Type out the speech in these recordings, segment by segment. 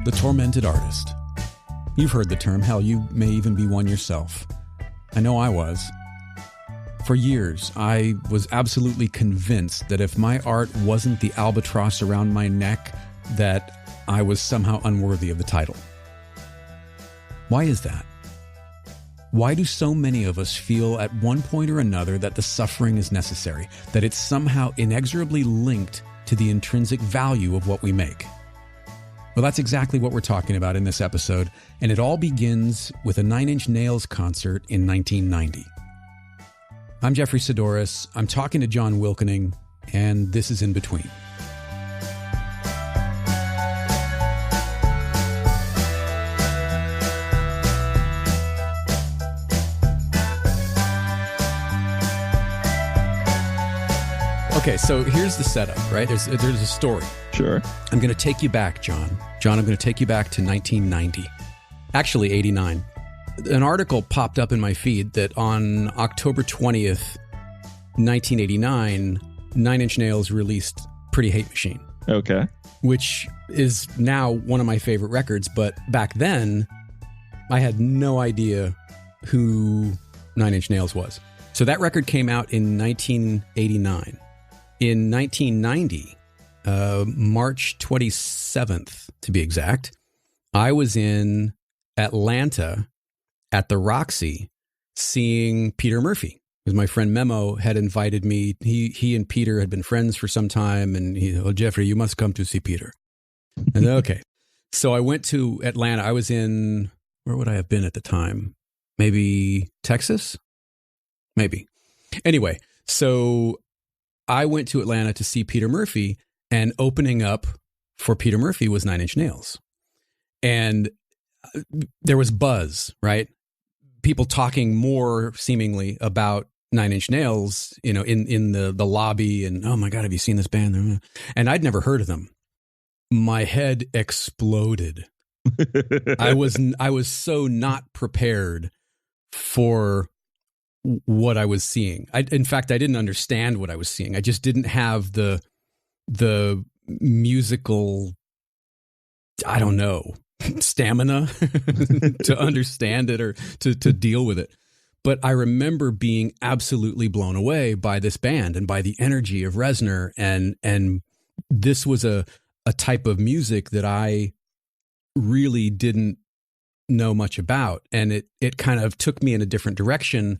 the tormented artist. You've heard the term. Hell, you may even be one yourself. I know I was. For years, I was absolutely convinced that if my art wasn't the albatross around my neck, that I was somehow unworthy of the title. Why is that? Why do so many of us feel at one point or another that the suffering is necessary, that it's somehow inexorably linked to the intrinsic value of what we make? Well, that's exactly what we're talking about in this episode, and it all begins with a Nine Inch Nails concert in 1990. I'm Jeffrey Sidoris, I'm talking to John Wilkening, and this is In Between. Okay, so here's the setup, right? There's a story. Sure. I'm going to take you back, John. John, I'm going to take you back to 1990. Actually, 89. An article popped up in my feed that on October 20th, 1989, Nine Inch Nails released Pretty Hate Machine. Okay. Which is now one of my favorite records, but back then, I had no idea who Nine Inch Nails was. So that record came out in 1989. In 1990, March 27th, to be exact, I was in Atlanta at the Roxy seeing Peter Murphy, because my friend Memo had invited me. He and Peter had been friends for some time, and Jeffrey, you must come to see Peter. And okay. So I went to Atlanta. I was in, where would I have been at the time? Maybe Texas? Maybe. Anyway, so I went to Atlanta to see Peter Murphy, and opening up for Peter Murphy was Nine Inch Nails. And there was buzz, right? People talking more seemingly about Nine Inch Nails, you know, in the lobby, and oh my God, have you seen this band? And I'd never heard of them. My head exploded. I was so not prepared for what I was seeing. In fact, I didn't understand what I was seeing. I just didn't have the musical, I don't know, stamina to understand it or to deal with it. But I remember being absolutely blown away by this band and by the energy of Reznor. And this was a type of music that I really didn't know much about. And it kind of took me in a different direction.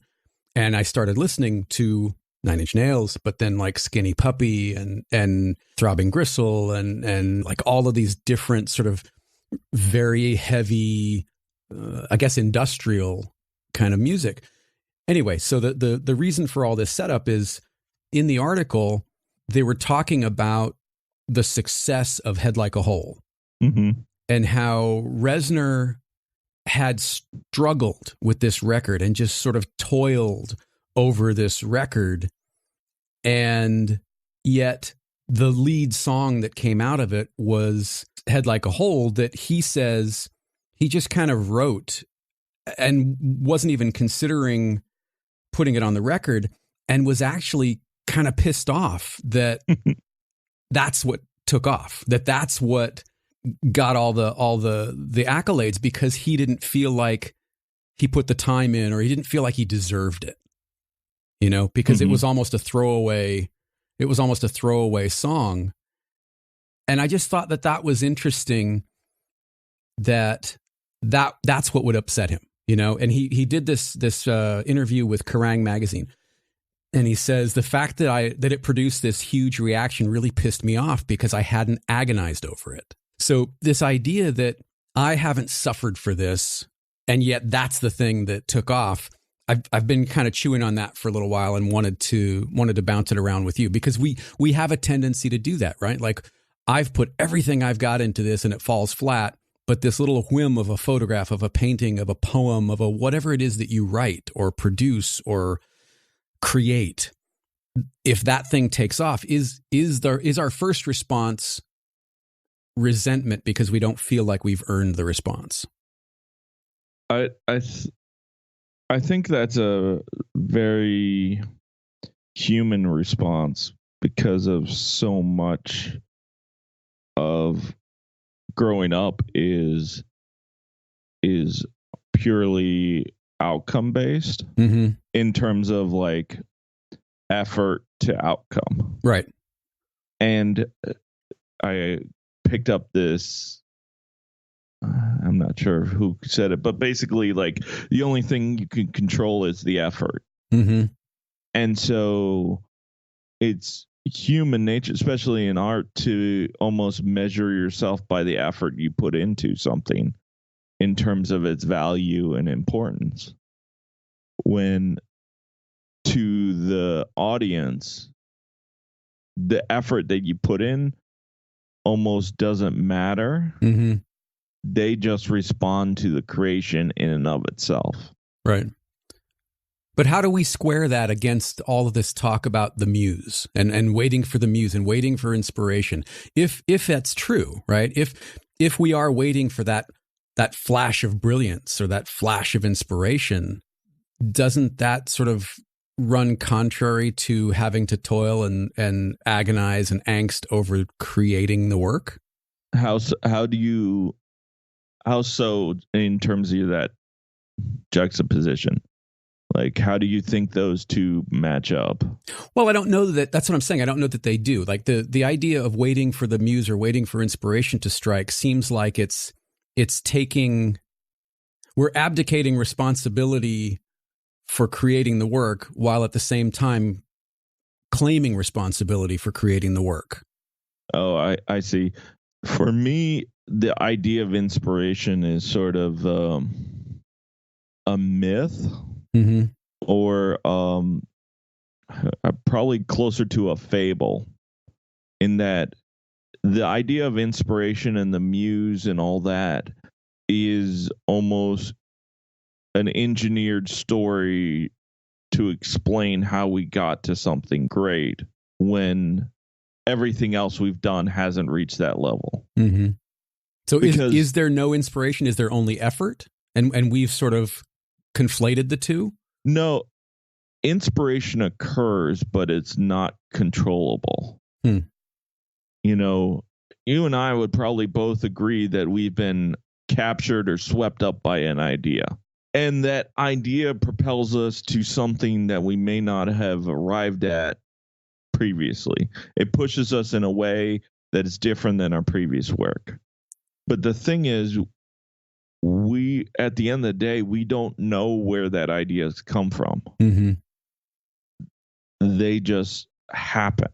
And I started listening to Nine Inch Nails, but then like Skinny Puppy and Throbbing Gristle and like all of these different sort of very heavy, I guess, industrial kind of music. Anyway, so the reason for all this setup is in the article, they were talking about the success of Head Like a Hole, mm-hmm. and how Reznor had struggled with this record and just sort of toiled over this record. And yet the lead song that came out of it was Head Like a Hole, that he says he just kind of wrote and wasn't even considering putting it on the record, and was actually kind of pissed off that that's what took off, that's what got all the accolades, because he didn't feel like he put the time in, or he didn't feel like he deserved it, you know, because mm-hmm. It was almost a throwaway song. And I just thought that was interesting, that's what would upset him, you know. And he did this interview with Kerrang magazine, and he says the fact that it produced this huge reaction really pissed me off because I hadn't agonized over it. So this idea that I haven't suffered for this, and yet that's the thing that took off. I've been kind of chewing on that for a little while and wanted to bounce it around with you, because we have a tendency to do that, right? Like, I've put everything I've got into this and it falls flat, but this little whim of a photograph, of a painting, of a poem, of a whatever it is that you write or produce or create, if that thing takes off, is our first response resentment because we don't feel like we've earned the response? I think that's a very human response, because of so much of growing up is purely outcome based in terms of like effort to outcome. Right. And I picked up this, I'm not sure who said it, but basically like the only thing you can control is the effort. And so it's human nature, especially in art, to almost measure yourself by the effort you put into something in terms of its value and importance. When to the audience, the effort that you put in almost doesn't matter. They just respond to the creation in and of itself. Right. But how do we square that against all of this talk about the muse and waiting for the muse and waiting for inspiration? If that's true, right? If we are waiting for that flash of brilliance or that flash of inspiration, doesn't that sort of run contrary to having to toil and agonize and angst over creating the work? How so in terms of that juxtaposition? Like, how do you think those two match up? Well, I don't know that's what I'm saying. I don't know that they do. Like the idea of waiting for the muse or waiting for inspiration to strike seems like we're abdicating responsibility for creating the work while at the same time claiming responsibility for creating the work. Oh, I see. For me, the idea of inspiration is sort of a myth. Or probably closer to a fable, in that the idea of inspiration and the muse and all that is almost an engineered story to explain how we got to something great when everything else we've done hasn't reached that level. So is there no inspiration? Is there only effort? And we've sort of conflated the two? No, inspiration occurs, but it's not controllable. You know, you and I would probably both agree that we've been captured or swept up by an idea. And that idea propels us to something that we may not have arrived at previously. It pushes us in a way that is different than our previous work. But the thing is, we, at the end of the day, we don't know where that idea has come from. They just happen.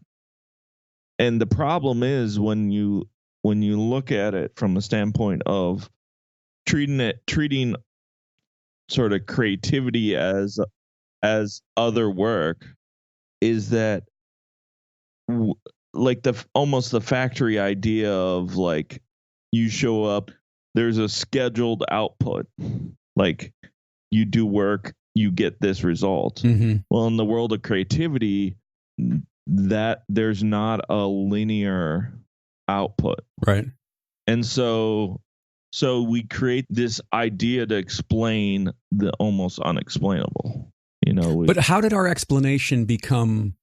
And the problem is when you look at it from the standpoint of treating sort of creativity as other work, is that like almost the factory idea of like, you show up, there's a scheduled output, like you do work, you get this result. Well, in the world of creativity, that there's not a linear output, right? And so we create this idea to explain the almost unexplainable, you know. But how did our explanation become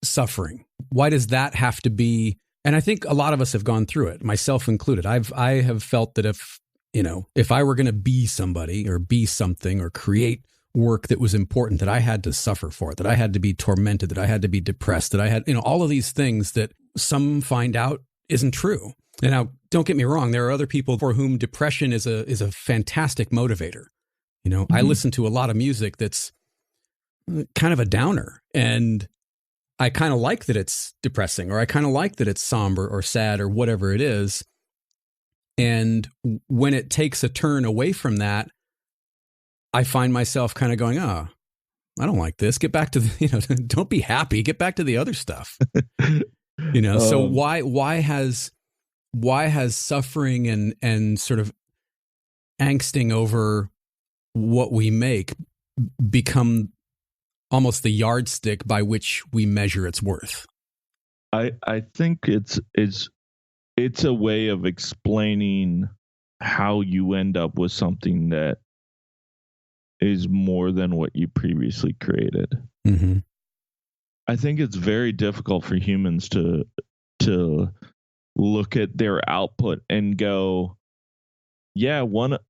suffering? Why does that have to be? And I think a lot of us have gone through it, myself included. I have felt that if I were going to be somebody or be something or create work that was important, that I had to suffer for it, that I had to be tormented, that I had to be depressed, that I had, all of these things that some find out isn't true. And now, don't get me wrong, there are other people for whom depression is a fantastic motivator. I listen to a lot of music that's kind of a downer, and I kind of like that it's depressing, or I kind of like that it's somber or sad or whatever it is. And when it takes a turn away from that, I find myself kind of going, I don't like this. Get back to don't be happy. Get back to the other stuff. So why has suffering and sort of angsting over what we make become almost the yardstick by which we measure its worth? I think it's a way of explaining how you end up with something that is more than what you previously created. I think it's very difficult for humans to look at their output and go, yeah,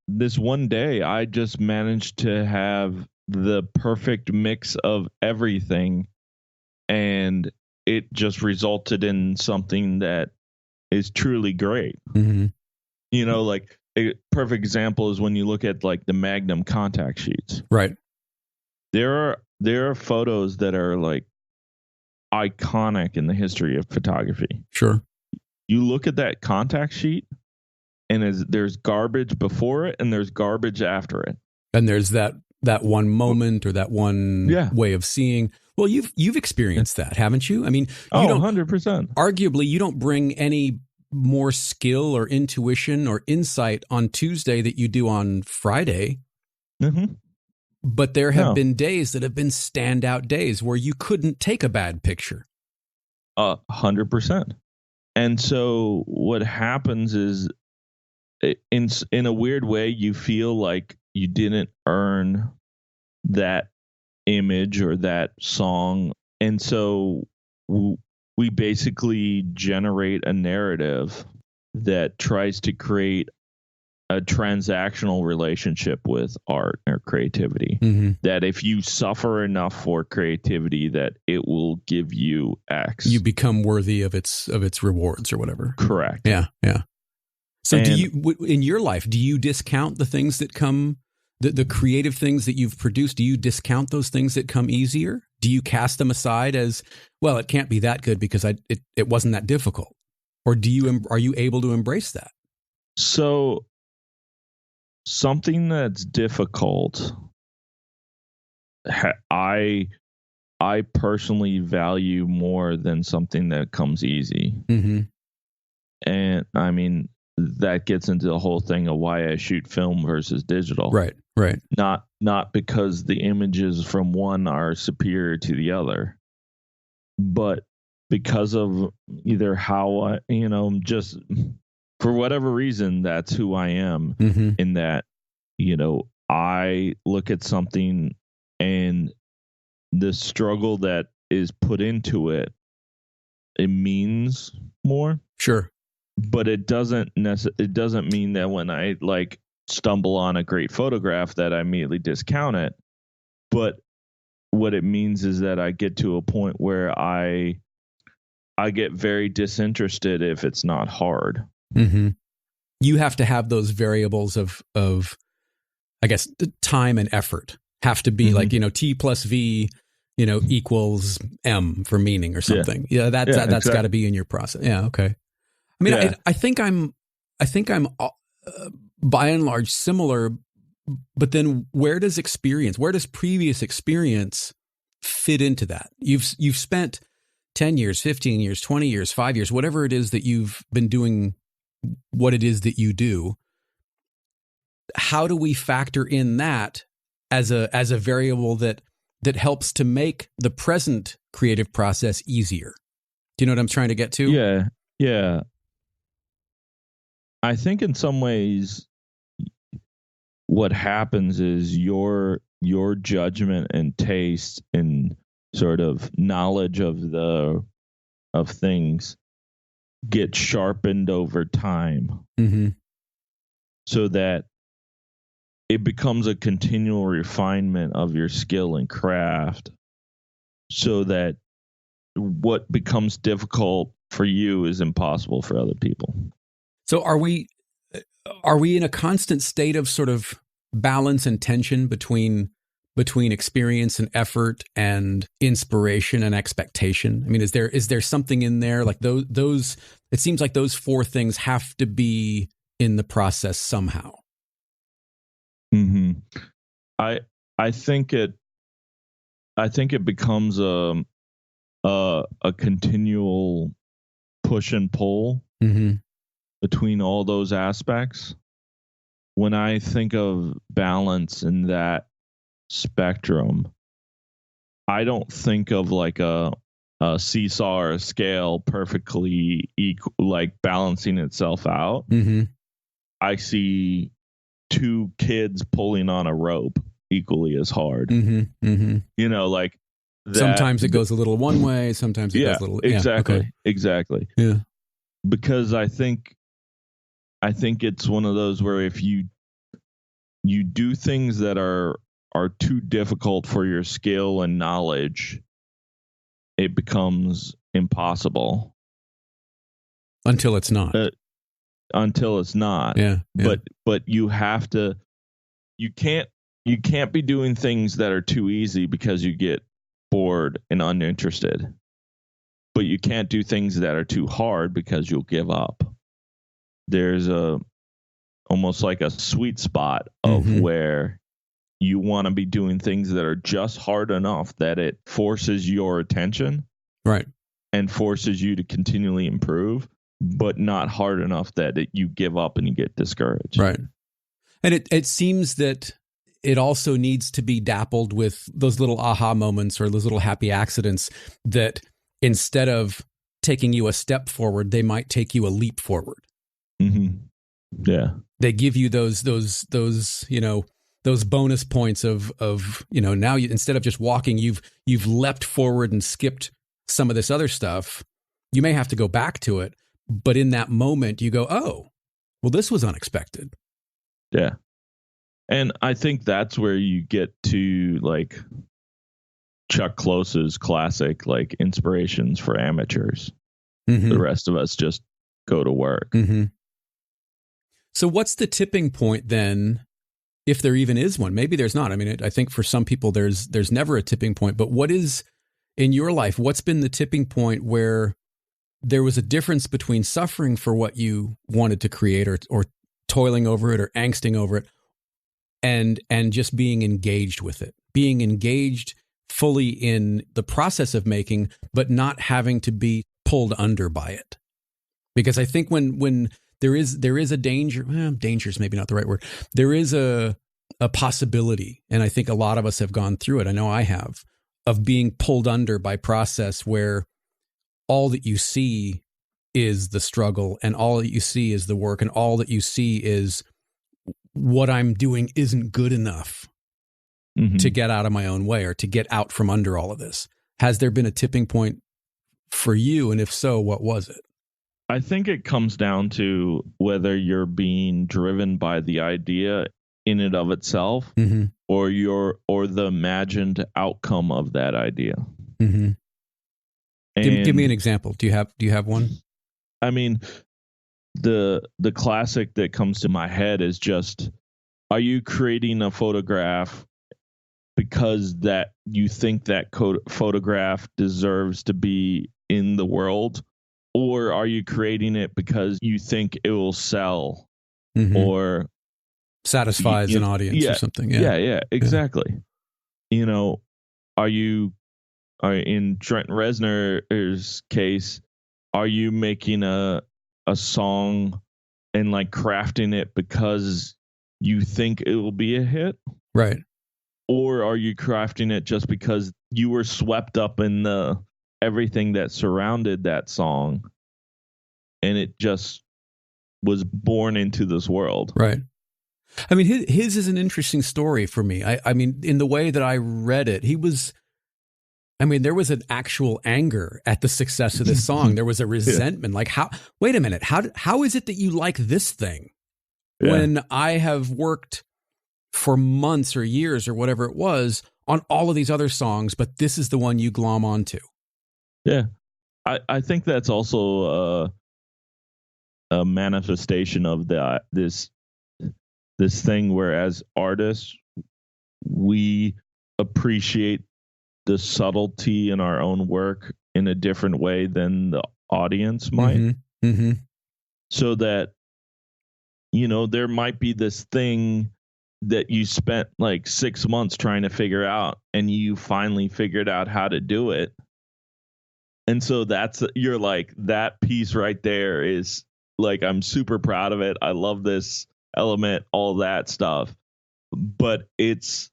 this one day I just managed to have the perfect mix of everything, and it just resulted in something that is truly great. Mm-hmm. You know, like a perfect example is when you look at like the Magnum contact sheets. Right. There are photos that are like iconic in the history of photography. Sure. You look at that contact sheet, and there's garbage before it and there's garbage after it. And there's that one moment or that one way of seeing. Well, you've experienced that, haven't you? I mean, you don't, 100%. Arguably, you don't bring any more skill or intuition or insight on Tuesday that you do on Friday. Mm-hmm. But there have been days that have been standout days where you couldn't take a bad picture. 100%. And so what happens is, in a weird way, you feel like you didn't earn that image or that song. And so we basically generate a narrative that tries to create a transactional relationship with art or creativity. Mm-hmm. That if you suffer enough for creativity, that it will give you X. You become worthy of its rewards or whatever. Correct. Yeah. So do you, in your life, do you discount the things that come, the creative things that you've produced? Do you discount those things that come easier? Do you cast them aside as, well, it can't be that good because it wasn't that difficult? Or are you able to embrace that? So something that's difficult, I personally value more than something that comes easy. Mm-hmm. And I mean, that gets into the whole thing of why I shoot film versus digital. Right. Not because the images from one are superior to the other, but because of either how just for whatever reason, that's who I am. Mm-hmm. In that, I look at something and the struggle that is put into it, it means more. Sure. But it doesn't mean that when I like stumble on a great photograph that I immediately discount it. But what it means is that I get to a point where I get very disinterested if it's not hard. Mm-hmm. You have to have those variables of I guess time and effort have to be like, T plus V, equals M for meaning or something. Yeah, that's exactly. got to be in your process. Yeah. Okay. I mean, I think I'm by and large similar, but then where does previous experience fit into that? You've spent 10 years, 15 years, 20 years, 5 years, whatever it is that you've been doing, what it is that you do. How do we factor in that as a variable that helps to make the present creative process easier? Do you know what I'm trying to get to? Yeah. I think in some ways what happens is your judgment and taste and sort of knowledge of things get sharpened over time. Mm-hmm. So that it becomes a continual refinement of your skill and craft, so that what becomes difficult for you is impossible for other people. So are we in a constant state of sort of balance and tension between experience and effort and inspiration and expectation? I mean, is there something in there like those it seems like those four things have to be in the process somehow. Mm-hmm. I think it becomes a continual push and pull. Mm-hmm. Between all those aspects. When I think of balance in that spectrum, I don't think of like a seesaw or a scale perfectly equal, like balancing itself out. Mm-hmm. I see two kids pulling on a rope equally as hard. Mm-hmm. Mm-hmm. Like that, sometimes it goes a little one way, sometimes it goes a little. Exactly. Okay. Exactly. Yeah. because I think it's one of those where if you do things that are too difficult for your skill and knowledge, it becomes impossible until it's not. Until it's not. Yeah. But you have to. You can't be doing things that are too easy because you get bored and uninterested. But you can't do things that are too hard because you'll give up. There's almost like a sweet spot of where you want to be doing things that are just hard enough that it forces your attention, right, and forces you to continually improve, but not hard enough that you give up and you get discouraged. Right. And it seems that it also needs to be dappled with those little aha moments or those little happy accidents that instead of taking you a step forward, they might take you a leap forward. Mm-hmm. Yeah. They give you those bonus points of now you, instead of just walking, you've leapt forward and skipped some of this other stuff. You may have to go back to it, but in that moment you go, oh, well, this was unexpected. Yeah. And I think that's where you get to like Chuck Close's classic, like inspirations for amateurs. Mm-hmm. The rest of us just go to work. Mm-hmm. So what's the tipping point then, if there even is one? Maybe there's not. I mean, I think for some people there's never a tipping point, but what is in your life, what's been the tipping point where there was a difference between suffering for what you wanted to create or toiling over it or angsting over it and just being engaged with it, being engaged fully in the process of making, but not having to be pulled under by it? Because I think when there is a danger, danger is maybe not the right word. There is a possibility, and I think a lot of us have gone through it. I know I have, of being pulled under by process where all that you see is the struggle and all that you see is the work and all that you see is what I'm doing isn't good enough to get out of my own way or to get out from under all of this. Has there been a tipping point for you? And if so, what was it? I think it comes down to whether you're being driven by the idea in and of itself or the imagined outcome of that idea. Mm-hmm. Give me an example. Do you have one? I mean, the classic that comes to my head is just, are you creating a photograph because that you think that photograph deserves to be in the world, or are you creating it because you think it will sell or satisfies an audience or something? Yeah, exactly. Yeah. Are you in Trent Reznor's case, are you making a song and like crafting it because you think it will be a hit? Right. Or are you crafting it just because you were swept up in everything that surrounded that song and it just was born into this world? Right. I mean, his is an interesting story for me. I mean, in the way that I read it, there was an actual anger at the success of this song. There was a resentment. Like, wait a minute, how is it that you like this thing when I have worked for months or years or whatever it was on all of these other songs, but this is the one you glom onto? Yeah. I think that's also a manifestation of this thing where as artists, we appreciate the subtlety in our own work in a different way than the audience might. So that, there might be this thing that you spent like 6 months trying to figure out and you finally figured out how to do it. And so you're like, that piece right there is like, I'm super proud of it. I love this element, all that stuff. But it's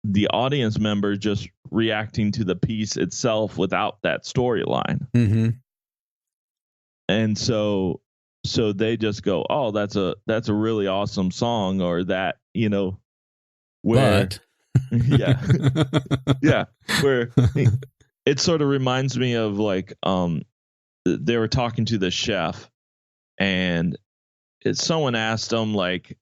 the audience member just reacting to the piece itself without that storyline. And so they just go, oh, that's a really awesome song, or that, where where it sort of reminds me of like they were talking to the chef and someone asked him like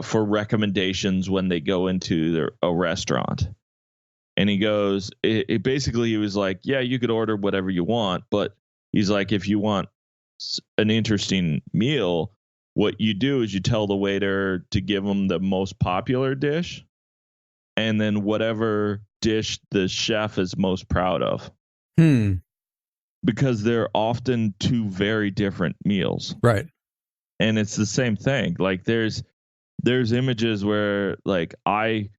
for recommendations when they go into a restaurant. And he goes, it basically, he was like, yeah, you could order whatever you want. But he's like, if you want an interesting meal, what you do is you tell the waiter to give them the most popular dish, and then whatever dish the chef is most proud of. Because they're often two very different meals. Right. And it's the same thing. Like there's images where like I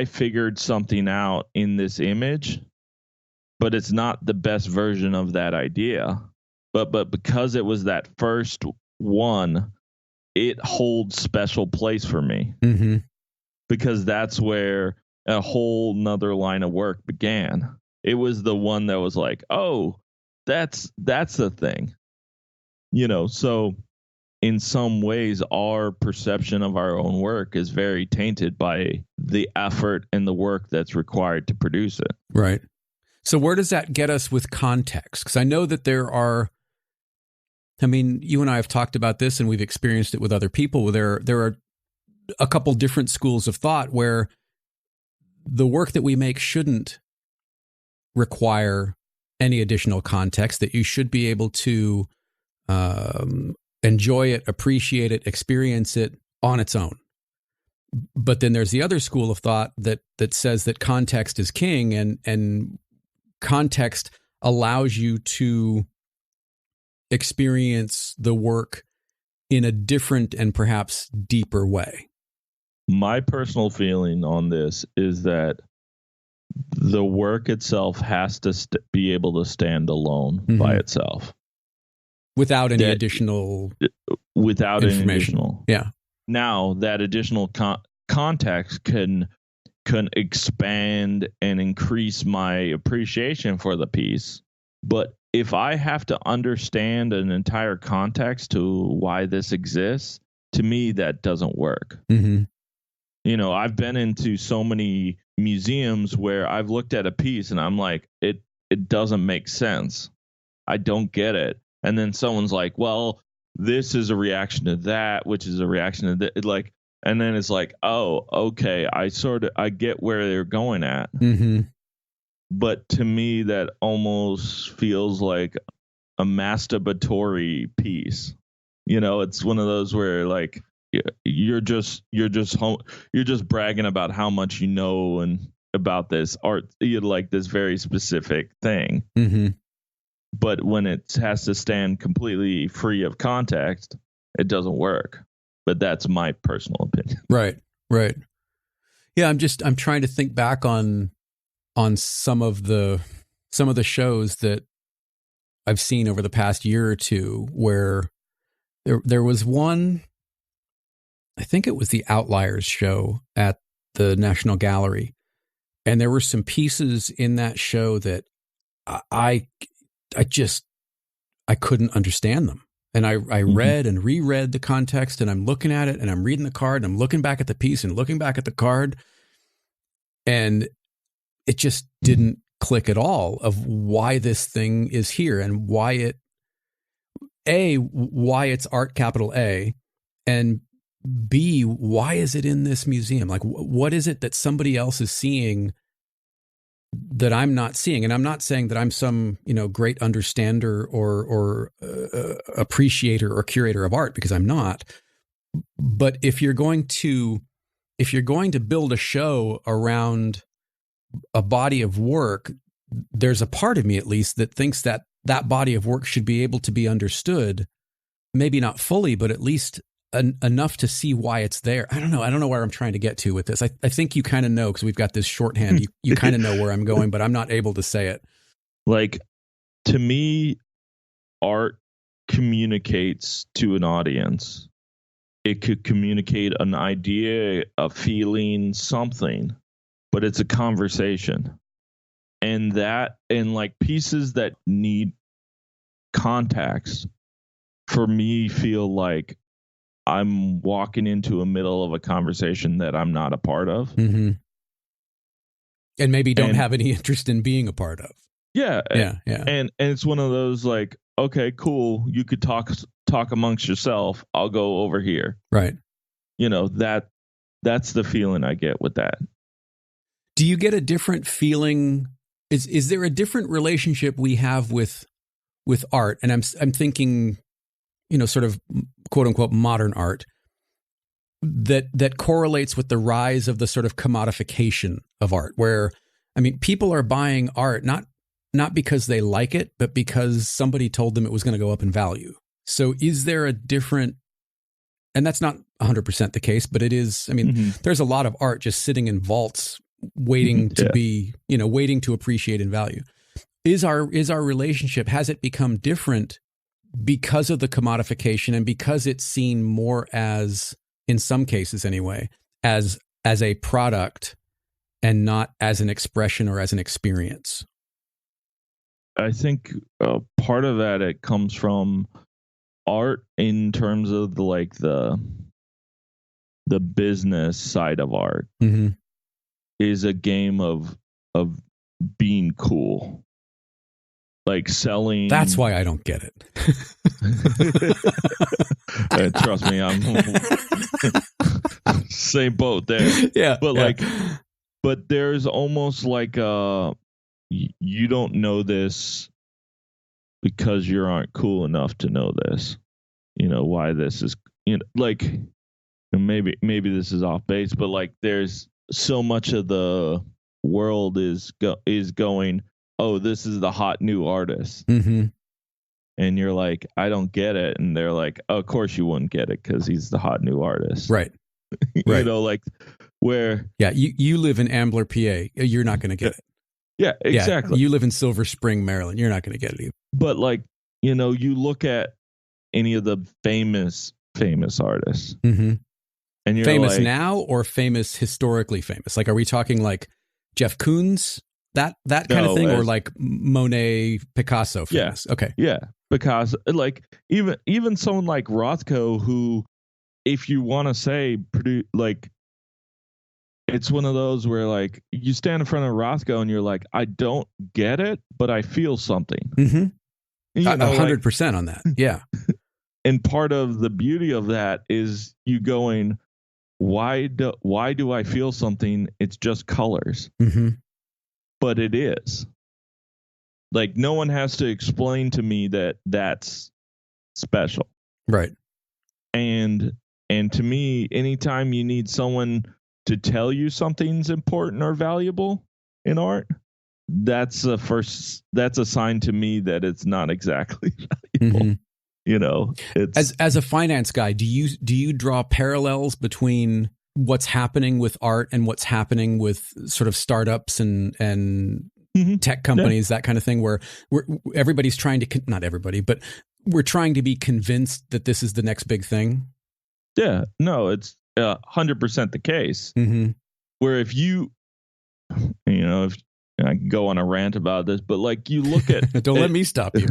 figured something out in this image, but it's not the best version of that idea. But because it was that first one, it holds special place for me. Mm-hmm. Because that's where a whole nother line of work began. It was the one that was like, oh, that's the thing. You know, so in some ways, our perception of our own work is very tainted by the effort and the work that's required to produce it. Right. So where does that get us with context? Because I know that there are, I mean, you and I have talked about this and we've experienced it with other people. There are a couple different schools of thought where the work that we make shouldn't require any additional context, that you should be able to enjoy it, appreciate it, experience it on its own. But then there's the other school of thought that says that context is king, and context allows you to experience the work in a different and perhaps deeper way. My personal feeling on this is that the work itself has to be able to stand alone by itself. Without any additional information. Yeah. Now that additional context can expand and increase my appreciation for the piece. But if I have to understand an entire context to why this exists, to me, that doesn't work. Mm-hmm. You know, I've been into so many museums where I've looked at a piece and I'm like, it doesn't make sense. I don't get it. And then someone's like, well, this is a reaction to that, which is a reaction to that. Like, and then it's like, oh, okay, I get where they're going at. Mm-hmm. But to me, that almost feels like a masturbatory piece. You know, it's one of those where like you're just bragging about how much you know and about this art, like this very specific thing. Mm-hmm. But when it has to stand completely free of context, it doesn't work. But that's my personal opinion. Right. Yeah, I'm trying to think back on some of the shows that I've seen over the past year or two where there was one, I think it was the Outliers show at the National Gallery, and there were some pieces in that show that I couldn't understand them. And I read and reread the context, and I'm looking at it and I'm reading the card and I'm looking back at the piece and looking back at the card. And it just didn't click at all of why this thing is here and why it's art, capital A, and B, why is it in this museum? Like, what is it that somebody else is seeing that I'm not seeing? And I'm not saying that I'm some, great understander or appreciator or curator of art, because I'm not. But if you're going to build a show around a body of work, there's a part of me at least that thinks that body of work should be able to be understood, maybe not fully, but at least enough to see why it's there. I don't know where I'm trying to get to with this. I think you kind of know, because we've got this shorthand. You kind of know where I'm going, but I'm not able to say it. Like, to me, art communicates to an audience. It could communicate an idea, a feeling, something, but it's a conversation. And like pieces that need context, for me, feel like I'm walking into a middle of a conversation that I'm not a part of. Mm-hmm. And maybe don't have any interest in being a part of. Yeah. And it's one of those, like, okay, cool. You could talk amongst yourself. I'll go over here. Right. That's the feeling I get with that. Do you get a different feeling? Is there a different relationship we have with art? And I'm thinking, sort of quote unquote modern art that correlates with the rise of the sort of commodification of art, where, I mean, people are buying art not because they like it, but because somebody told them it was going to go up in value. So is there a different, and that's not 100% the case, but it is, I mean, there's a lot of art just sitting in vaults waiting to be, waiting to appreciate in value. Is our relationship, has it become different because of the commodification and because it's seen more as, in some cases anyway, as a product and not as an expression or as an experience? I think part of that, it comes from art in terms of the business side of art is a game of being cool, like selling. That's why I don't get it. Trust me, I'm same boat there. Yeah, but but there's almost like you don't know this because you aren't cool enough to know this. Why this is, like, maybe this is off base, but like there's so much of the world is going, oh, this is the hot new artist. And you're like, I don't get it. And they're like, oh, of course you wouldn't get it because he's the hot new artist. Right. Right. Like where. Yeah. You live in Ambler, PA. You're not going to get it. Yeah, exactly. Yeah, you live in Silver Spring, Maryland. You're not going to get it either. But like, you look at any of the famous artists, and you're famous like, now or famous historically famous? Like, are we talking like Jeff Koons, that kind of thing, or like Monet, Picasso famous? Yeah, okay, yeah, because like even someone like Rothko, who, if you want to say, like, it's one of those where like you stand in front of Rothko and you're like, I don't get it, but I feel something. 100% on that. Yeah. And part of the beauty of that is you going, why do I feel something? It's just colors. But it is. Like, no one has to explain to me that that's special. Right. And to me, anytime you need someone to tell you something's important or valuable in art, that's a sign to me that it's not exactly valuable. It's, as a finance guy, do you draw parallels between what's happening with art and what's happening with sort of startups and tech companies, that kind of thing, where everybody's trying to, not everybody, but we're trying to be convinced that this is the next big thing? Yeah, no, it's 100% the case. Where if if I can go on a rant about this, but like you look at don't let me stop you.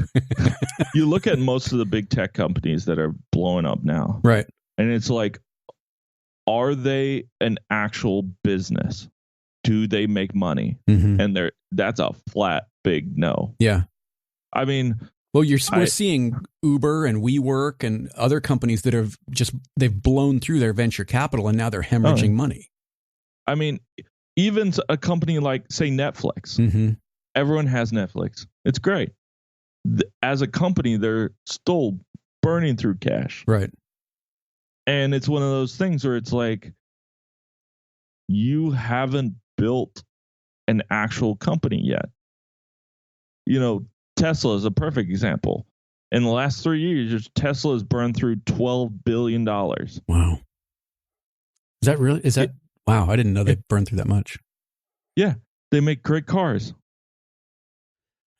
You look at most of the big tech companies that are blowing up now, right? And it's like, are they an actual business? Do they make money? And that's a flat big no. Yeah, I mean, well, we're seeing Uber and WeWork and other companies that have they've blown through their venture capital and now they're hemorrhaging money. I mean, even a company like, say, Netflix. Everyone has Netflix. It's great. As a company, they're still burning through cash. Right. And it's one of those things where it's like, you haven't built an actual company yet. Tesla is a perfect example. In the last 3 years, Tesla has burned through $12 billion. Wow. Is that really? Wow, I didn't know they burned through that much. Yeah, they make great cars.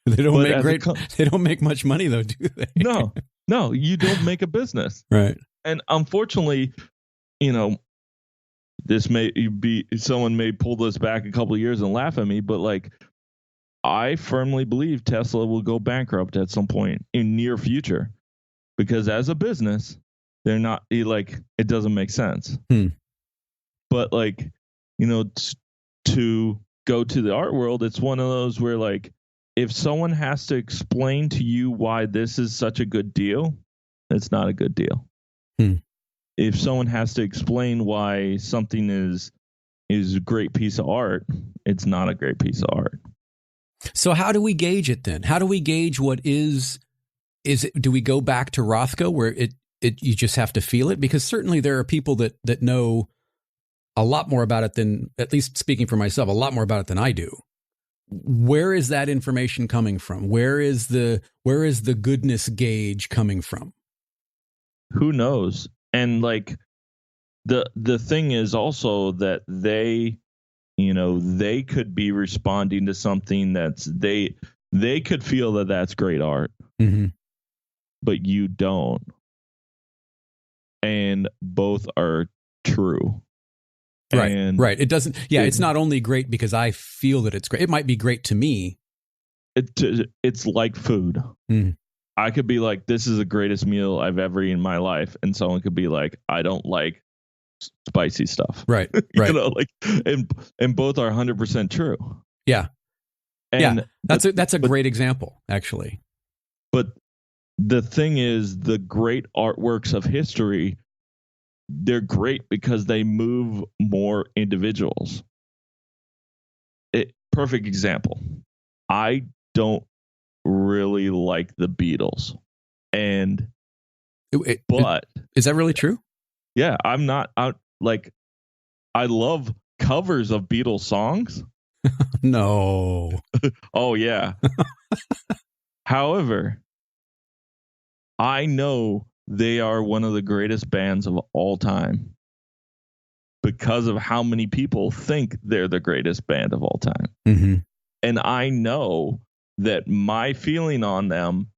They don't make much money though, do they? No, you don't make a business. Right. And unfortunately, this may be, someone may pull this back a couple of years and laugh at me, but like, I firmly believe Tesla will go bankrupt at some point in near future, because as a business, they're not, like, it doesn't make sense. But like, to go to the art world, it's one of those where like, if someone has to explain to you why this is such a good deal, it's not a good deal. If someone has to explain why something is a great piece of art, it's not a great piece of art. So how do we gauge it then? How do we gauge what is it? Do we go back to Rothko where it you just have to feel it? Because certainly there are people that know a lot more about it than, at least speaking for myself, a lot more about it than I do. Where is that information coming from? Where is the goodness gauge coming from? Who knows? And like the thing is also that they could be responding to something that's they could feel that that's great art, but you don't. And both are true. Right. Right. It doesn't. Yeah. It's not only great because I feel that it's great. It might be great to me. It's like food. I could be like, this is the greatest meal I've ever eaten in my life. And someone could be like, I don't like spicy stuff. Right. Right. And both are 100% true. Yeah. And that's a great example, actually. But the thing is, the great artworks of history, they're great because they move more individuals. Perfect example. I don't really like the Beatles. But is that really true? Yeah, I'm not out. Like, I love covers of Beatles songs. No. Oh, yeah. However, I know they are one of the greatest bands of all time because of how many people think they're the greatest band of all time. And I know that my feeling on them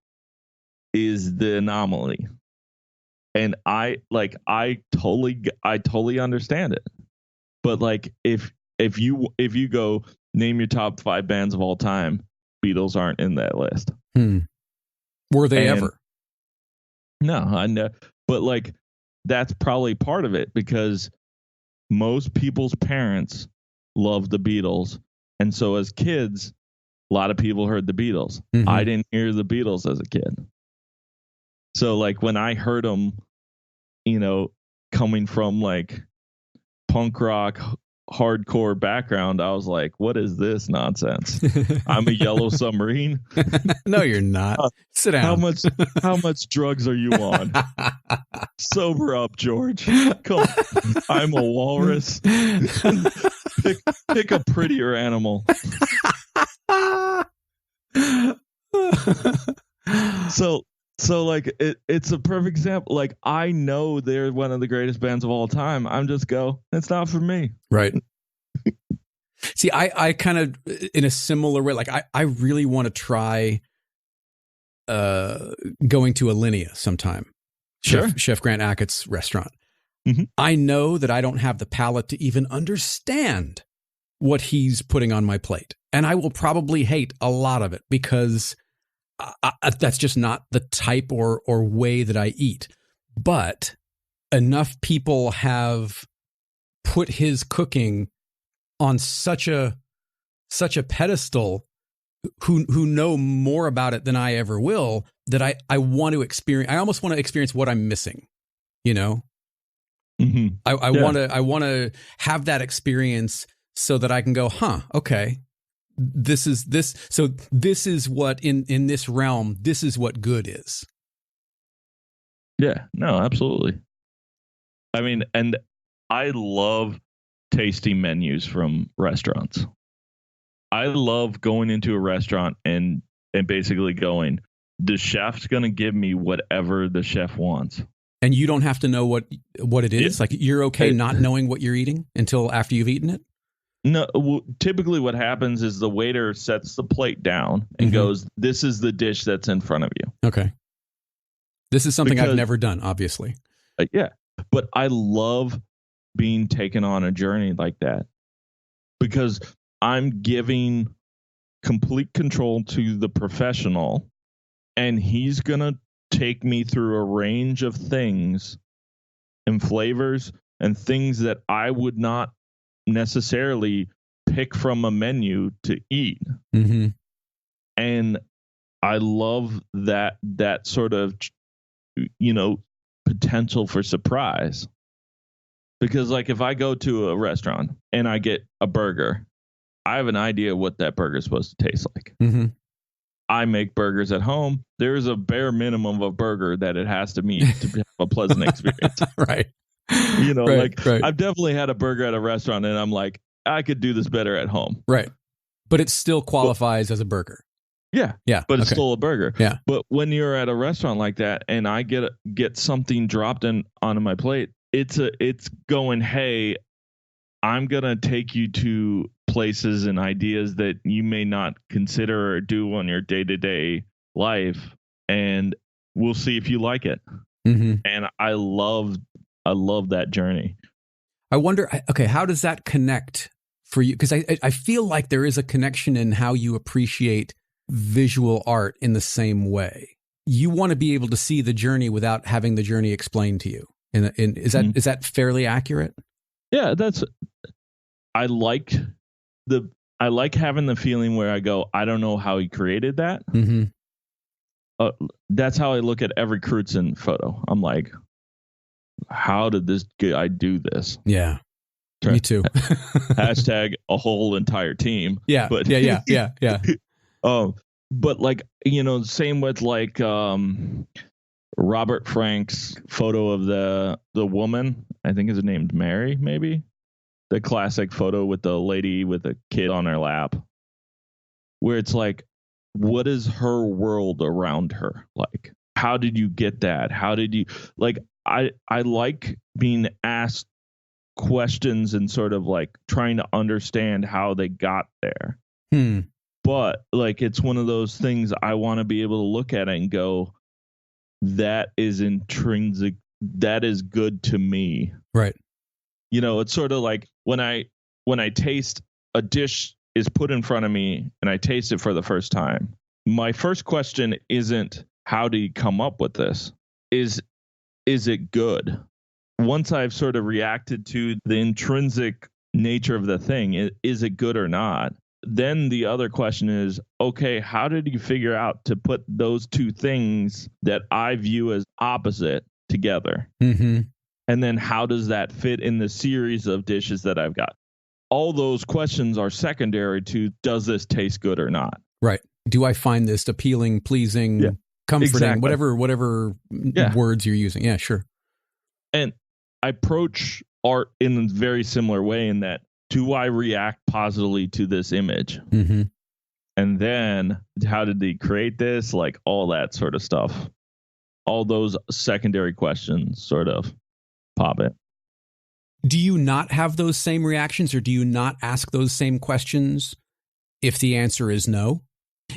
is the anomaly. And I totally understand it. But like, if you go name your top 5 bands of all time, Beatles aren't in that list. Were they ever? No, I know. But like, that's probably part of it because most people's parents loved the Beatles. And so as kids, a lot of people heard the Beatles. I didn't hear the Beatles as a kid. So like when I heard them, coming from like punk rock, hardcore background, I was like, what is this nonsense? I'm a Yellow Submarine. No, you're not. Sit down. How much drugs are you on? Sober up, George. Come on. I'm a walrus. pick a prettier animal. So like it's a perfect example. Like, I know they're one of the greatest bands of all time. I'm just it's not for me. Right. See, I kind of, in a similar way, like I really want to try going to Alinea sometime. Sure. Chef Grant Achat's restaurant. I know that I don't have the palate to even understand what he's putting on my plate. And I will probably hate a lot of it because that's just not the type or way that I eat. But enough people have put his cooking on such a pedestal who know more about it than I ever will, that I want to experience. I almost want to experience what I'm missing, I want to have that experience so that I can go, okay, this is what in this realm, this is what good is. Yeah, no, absolutely. I mean, and I love tasting menus from restaurants. I love going into a restaurant and basically going, the chef's going to give me whatever the chef wants. And you don't have to know what it is? Yeah. Like, you're okay not knowing what you're eating until after you've eaten it? No, typically what happens is the waiter sets the plate down and goes, this is the dish that's in front of you. Okay. This is something I've never done, obviously. Yeah. But I love being taken on a journey like that because I'm giving complete control to the professional, and he's going to take me through a range of things and flavors and things that I would not necessarily pick from a menu to eat. And I love that sort of, you know, potential for surprise. Because like if I go to a restaurant and I get a burger, I have an idea what that burger is supposed to taste like. Mm-hmm. I make burgers at home. There's a bare minimum of a burger that it has to meet to have a pleasant experience. Right. You know, right, right. I've definitely had a burger at a restaurant and I'm like, I could do this better at home. Right. But it still qualifies as a burger. Yeah. Yeah. But it's still a burger. Yeah. But when you're at a restaurant like that and I get something dropped onto my plate, it's going, hey, I'm going to take you to places and ideas that you may not consider or do on your day-to-day life, and we'll see if you like it. Mm-hmm. And I love that journey. I wonder, okay, how does that connect for you? Because I feel like there is a connection in how you appreciate visual art in the same way. You want to be able to see the journey without having the journey explained to you. Is that fairly accurate? Yeah, I like having the feeling where I go, I don't know how he created that. Mm-hmm. That's how I look at every Crutzen photo. I'm like, how did this guy do this? Yeah, me too. Hashtag a whole entire team. Yeah, but yeah. But like, you know, same with like Robert Frank's photo of the woman. I think his name's Mary, maybe. The classic photo with the lady with a kid on her lap, where it's like, what is her world around her like? How did you get that? How did you like? I like being asked questions and sort of like trying to understand how they got there. But like, it's one of those things I want to be able to look at it and go, that is intrinsic. That is good to me. Right. You know, it's sort of like when I taste a dish is put in front of me and I taste it for the first time. My first question isn't how do you come up with this? Is it good? Once I've sort of reacted to the intrinsic nature of the thing, is it good or not? Then the other question is, okay, how did you figure out to put those two things that I view as opposite together? Mm-hmm. And then how does that fit in the series of dishes that I've got? All those questions are secondary to, does this taste good or not? Right. Do I find this appealing, pleasing, comforting, exactly. whatever words you're using? Yeah, sure. And I approach art in a very similar way in that, do I react positively to this image? Mm-hmm. And then how did he create this? Like all that sort of stuff. All those secondary questions sort of pop in. Do you not have those same reactions, or do you not ask those same questions if the answer is no?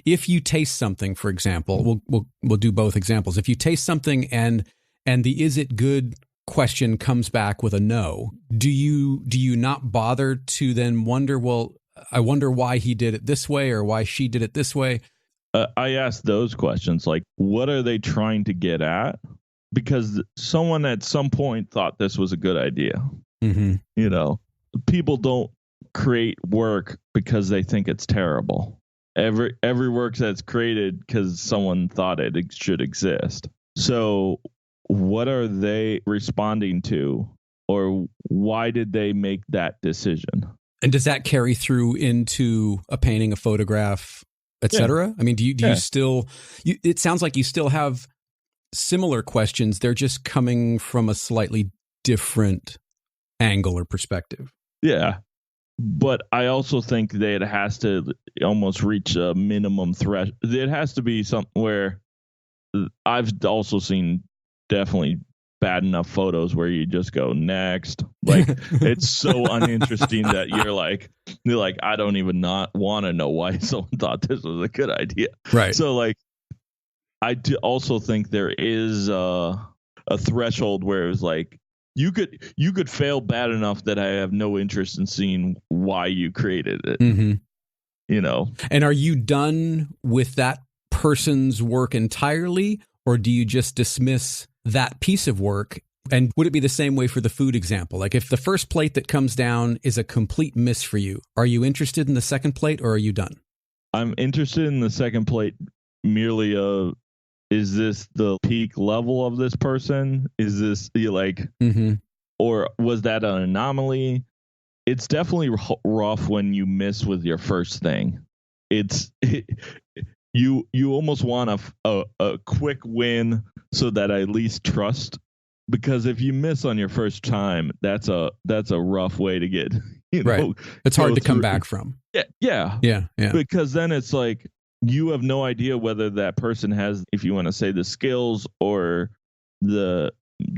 If you taste something, for example, we'll do both examples. If you taste something and the is it good question comes back with a no, do you not bother to then wonder, well, I wonder why he did it this way or why she did it this way? I ask those questions, like, what are they trying to get at? Because someone at some point thought this was a good idea. Mm-hmm. You know, people don't create work because they think it's terrible. Every work that's created because someone thought it should exist. So what are they responding to, or why did they make that decision? And does that carry through into a painting, a photograph, etc.? I mean, do you still? It sounds like you still have similar questions. They're just coming from a slightly different angle or perspective. Yeah. But I also think that it has to almost reach a minimum threshold. It has to be something where I've also seen definitely bad enough photos where you just go next. Like it's so uninteresting that you're like, I don't even not want to know why someone thought this was a good idea. Right. So like, I also think there is a threshold where it was like, you could fail bad enough that I have no interest in seeing why you created it. Mm-hmm. You know. And are you done with that person's work entirely, or do you just dismiss that piece of work? And would it be the same way for the food example? Like if the first plate that comes down is a complete miss for you, are you interested in the second plate or are you done? I'm interested in the second plate merely of, is this the peak level of this person? Is this like, or was that an anomaly? It's definitely rough when you miss with your first thing. You almost want a quick win so that I at least trust, because if you miss on your first time, that's a rough way to get, right. It's hard to come back from. Yeah. Because then it's like you have no idea whether that person has, if you want to say, the skills or the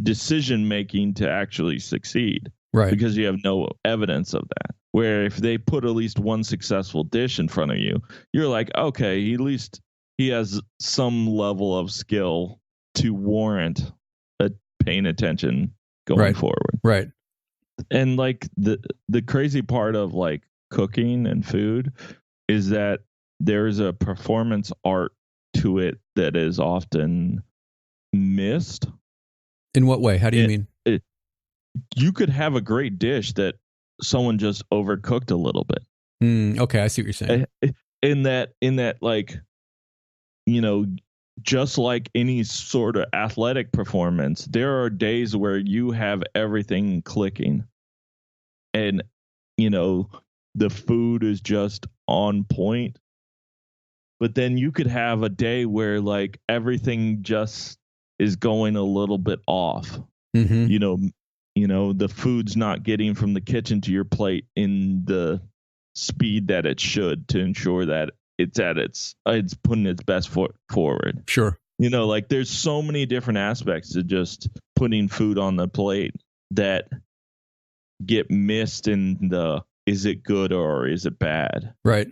decision making to actually succeed. Right. Because you have no evidence of that. Where if they put at least one successful dish in front of you, you're like, okay, at least he has some level of skill to warrant paying attention going forward. Right. And like the crazy part of like cooking and food is that there's a performance art to it that is often missed. In what way? How do you mean? You could have a great dish that someone just overcooked a little bit. Okay, I see what you're saying. In that, like, just like any sort of athletic performance, there are days where you have everything clicking, and the food is just on point. But then you could have a day where like everything just is going a little bit off. The food's not getting from the kitchen to your plate in the speed that it should to ensure that it's putting its best foot forward. Sure. Like there's so many different aspects to just putting food on the plate that get missed in the, is it good or is it bad? Right.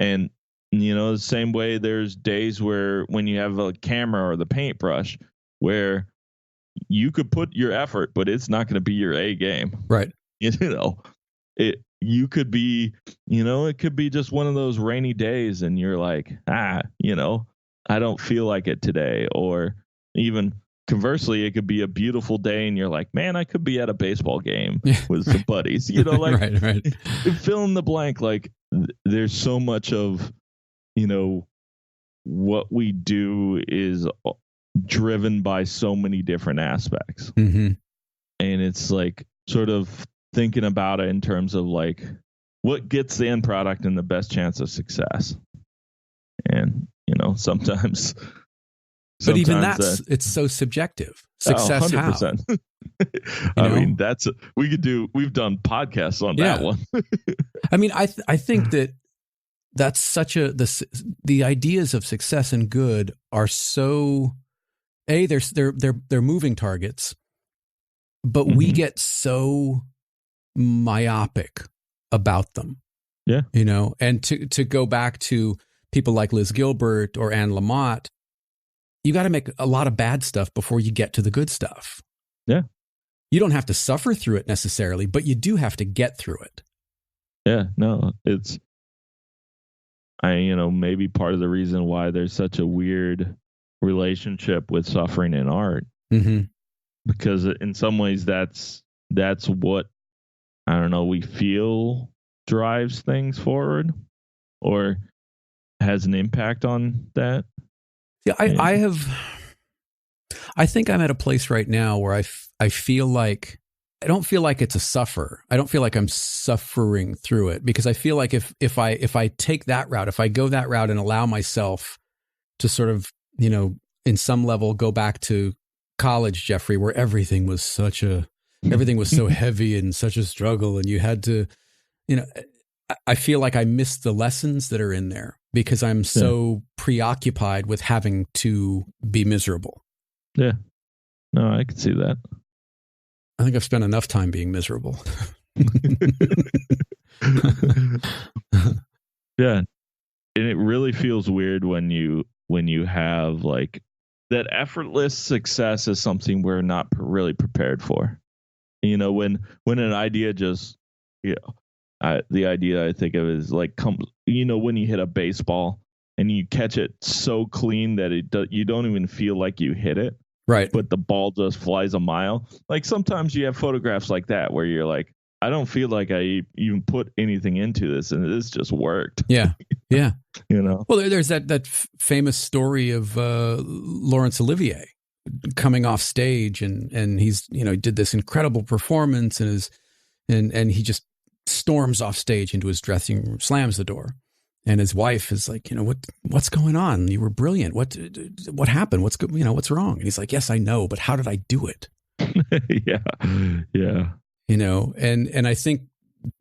And the same way there's days where when you have a camera or the paintbrush where you could put your effort, but it's not going to be your A game. Right. You could be, it could be just one of those rainy days and you're like, I don't feel like it today. Or even conversely, it could be a beautiful day and you're like, man, I could be at a baseball game with some buddies, like right. Fill in the blank. Like there's so much of, what we do is driven by so many different aspects. And it's like sort of thinking about it in terms of like what gets the end product and the best chance of success. And sometimes but even that's it's so subjective. Success 100%. I mean, we've done podcasts on that one. I mean, I think that's such the ideas of success and good are so they're moving targets, but we get so myopic about them. Yeah. And to go back to people like Liz Gilbert or Anne Lamott, you got to make a lot of bad stuff before you get to the good stuff. Yeah. You don't have to suffer through it necessarily, but you do have to get through it. Yeah, no, it's maybe part of the reason why there's such a weird relationship with suffering in art. Because in some ways that's what, I don't know, we feel drives things forward or has an impact on that. Yeah, I think I'm at a place right now where I feel like I don't feel like it's a suffer. I don't feel like I'm suffering through it, because I feel like if I take that route, if I go that route and allow myself to sort of, in some level go back to college, Jeffrey, where everything was so heavy and such a struggle, and you had to, I feel like I missed the lessons that are in there because I'm so preoccupied with having to be miserable. Yeah. No, I can see that. I think I've spent enough time being miserable. Yeah. And it really feels weird when you have like that effortless success is something we're not really prepared for. When an idea just, the idea I think of is like, when you hit a baseball and you catch it so clean that you don't even feel like you hit it. Right. But the ball just flies a mile. Like sometimes you have photographs like that where you're like, I don't feel like I even put anything into this, and this just worked. Yeah. Yeah. You know? Well, there's that famous story of Laurence Olivier coming off stage, and he's, you know, did this incredible performance, and he just storms off stage into his dressing room, slams the door, and his wife is like, you know, what's going on? You were brilliant. What happened? What's wrong? And he's like, yes, I know, but how did I do it? Yeah. You know, and I think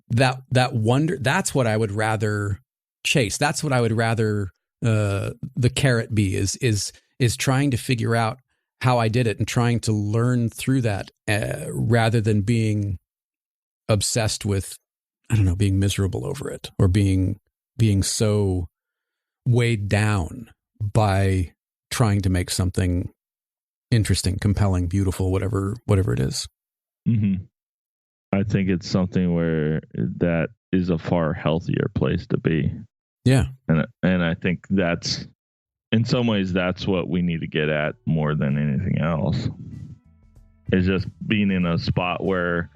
that wonder, that's what I would rather chase. That's what I would rather the carrot be, is trying to figure out how I did it and trying to learn through that, rather than being obsessed with, I don't know, being miserable over it, or being so weighed down by trying to make something interesting, compelling, beautiful, whatever it is. Mm-hmm. I think it's something where that is a far healthier place to be. Yeah. And I think that's, in some ways, that's what we need to get at more than anything else, is just being in a spot where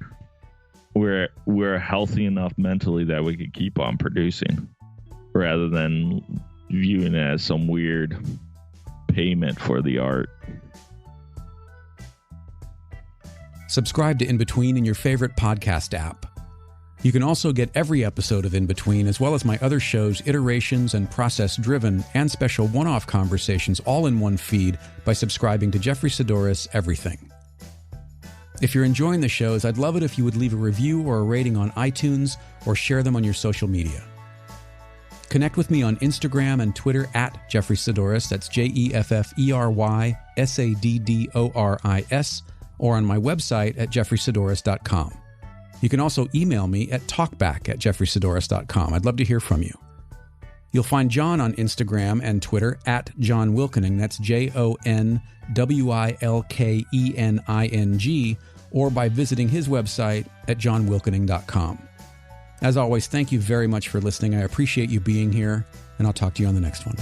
we're healthy enough mentally that we could keep on producing, rather than viewing it as some weird payment for the art. Subscribe to In Between in your favorite podcast app. You can also get every episode of In Between, as well as my other shows, Iterations and Process Driven, and special one-off conversations, all in one feed, by subscribing to Jeffrey Sidoris Everything. If you're enjoying the shows, I'd love it if you would leave a review or a rating on iTunes, or share them on your social media. Connect with me on Instagram and Twitter at Jeffrey Sidoris, that's JEFFERY SADDORIS, or on my website at jeffreysidoris.com. You can also email me at talkback@jeffreysidoris.com. I'd love to hear from you. You'll find John on Instagram and Twitter at John Wilkening, that's JONWILKENING, or by visiting his website at johnwilkening.com. As always, thank you very much for listening. I appreciate you being here, and I'll talk to you on the next one.